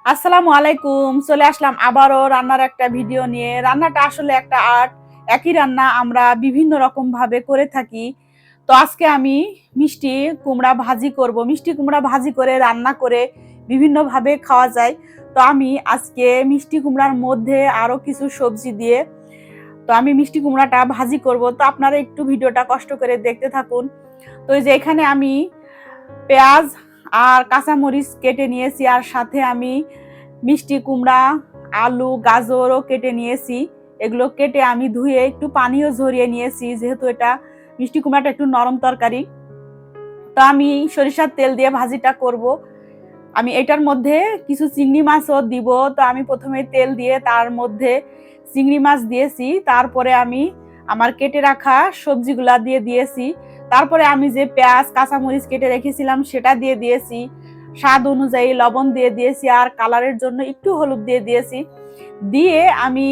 আসসালামু আলাইকুম। চলে আসলাম আবারও রান্নার একটা ভিডিও নিয়ে। রান্নাটা আসলে একটা আর্ট। একই রান্না আমরা বিভিন্ন রকম ভাবে করে থাকি। তো আজকে আমি মিষ্টি কুমড়া ভাজি করব। মিষ্টি কুমড়া ভাজি করে রান্না করে বিভিন্ন ভাবে খাওয়া যায়। তো আমি আজকে মিষ্টি কুমড়ার মধ্যে আরো কিছু সবজি দিয়ে আমি মিষ্টি কুমড়াটা ভাজি করব। তো আপনারা একটু ভিডিওটা কষ্ট করে দেখতে থাকুন। তো এই যে এখানে আমি পেঁয়াজ আর কাঁচামরিচ কেটে নিয়েছি, আর সাথে আমি মিষ্টি কুমড়া, আলু, গাজরও কেটে নিয়েছি। এগুলো কেটে আমি ধুয়ে একটু পানিও ঝরিয়ে নিয়েছি, যেহেতু এটা মিষ্টি কুমড়াটা একটু নরম তরকারি। তো আমি সরিষার তেল দিয়ে ভাজিটা করব। আমি এটার মধ্যে কিছু চিংড়ি মাছও দিব। তো আমি প্রথমে তেল দিয়ে তার মধ্যে চিংড়ি মাছ দিয়েছি, তারপরে আমি আমার কেটে রাখা সবজিগুলা দিয়ে দিয়েছি, তারপরে আমি যে পেঁয়াজ কাঁচামরিচ কেটে রেখেছিলাম সেটা দিয়ে দিয়েছি, স্বাদ অনুযায়ী লবণ দিয়ে দিয়েছি, আর কালারের জন্য একটু হলুদ দিয়ে দিয়েছি। দিয়ে আমি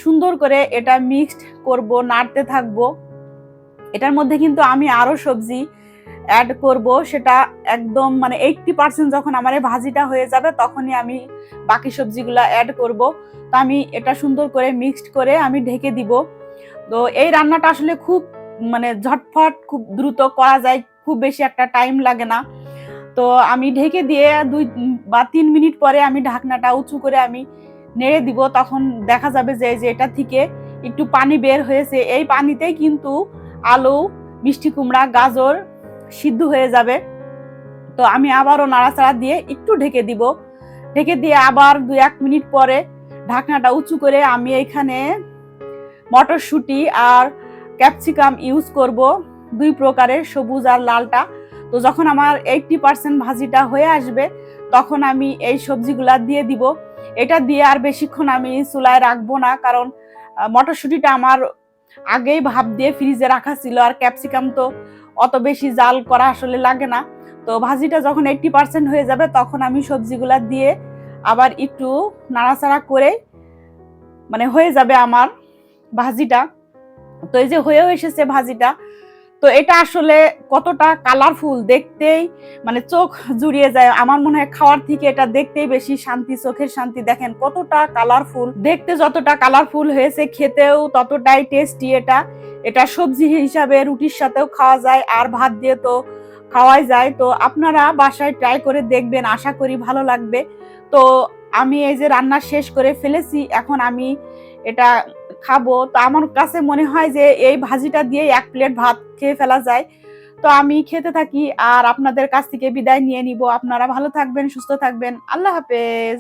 সুন্দর করে এটা মিক্সড করব, নাড়তে থাকবো। এটার মধ্যে কিন্তু আমি আরো সবজি অ্যাড করব, সেটা একদম মানে 80% যখন আমার এই ভাজিটা হয়ে যাবে তখনই আমি বাকি সবজিগুলো অ্যাড করব। তো আমি এটা সুন্দর করে মিক্সড করে আমি ঢেকে দিব। তো এই রান্নাটা আসলে খুব মানে ঝটফট, খুব দ্রুত করা যায়, খুব বেশি একটা টাইম লাগে না। তো আমি ঢেকে দিয়ে 2 বা 3 মিনিট পরে আমি ঢাকনাটা উঁচু করে আমি নেড়ে দিব। তখন দেখা যাবে যে এটা থেকে একটু পানি বের হয়েছে। এই পানিতেই কিন্তু আলু, মিষ্টি কুমড়া, গাজর সিদ্ধ হয়ে যাবে। তো আমি আবারও নাড়াচাড়া দিয়ে একটু ঢেকে দিব। ঢেকে দিয়ে আবার 2-1 মিনিট পরে ঢাকনাটা উঁচু করে আমি এখানে মটরশুঁটি আর ক্যাপসিকাম ইউজ করব, 2 প্রকারের, সবুজ আর লালটা। তো যখন আমার 80% ভাজিটা হয়ে আসবে তখন আমি এই সবজিগুলা দিয়ে দিব। এটা দিয়ে আর বেশিক্ষণ আমি চুলায় রাখবো না, কারণ মটরশুঁটিটা আমার আগেই ভাপ দিয়ে ফ্রিজে রাখা ছিল, আর ক্যাপসিকাম তো অত বেশি জাল করা আসলে লাগে না। তো ভাজিটা যখন 80% হয়ে যাবে তখন আমি সবজিগুলা দিয়ে আবার একটু নাড়াচাড়া করে মানে হয়ে যাবে আমার ভাজিটা। তো এই যে হয়েও এসেছে ভাজিটা। তো এটা আসলে কতটা কালারফুল, দেখতেই মানে চোখ জুড়িয়ে যায়। আমার মনে হয় খাওয়ার থেকে এটা দেখতেই বেশি শান্তি, চোখের শান্তি। দেখেন কতটা কালারফুল, দেখতে যতটা কালারফুল হয়েছে খেতেও ততটাই টেস্টি। এটা সবজি হিসাবে রুটির সাথেও খাওয়া যায়, আর ভাত দিয়ে তো খাওয়াই যায়। তো আপনারা বাসায় ট্রাই করে দেখবেন, আশা করি ভালো লাগবে। তো আমি এই যে রান্না শেষ করে ফেলেছি, এখন আমি এটা খাবো। তো আমার কাছে মনে হয় যে এই ভাজিটা দিয়ে 1 প্লেট ভাত খেয়ে ফেলা যায়। তো আমি খেতে থাকি আর আপনাদের কাছ থেকে বিদায় নিয়ে নিব। আপনারা ভালো থাকবেন, সুস্থ থাকবেন। আল্লাহ হাফেজ।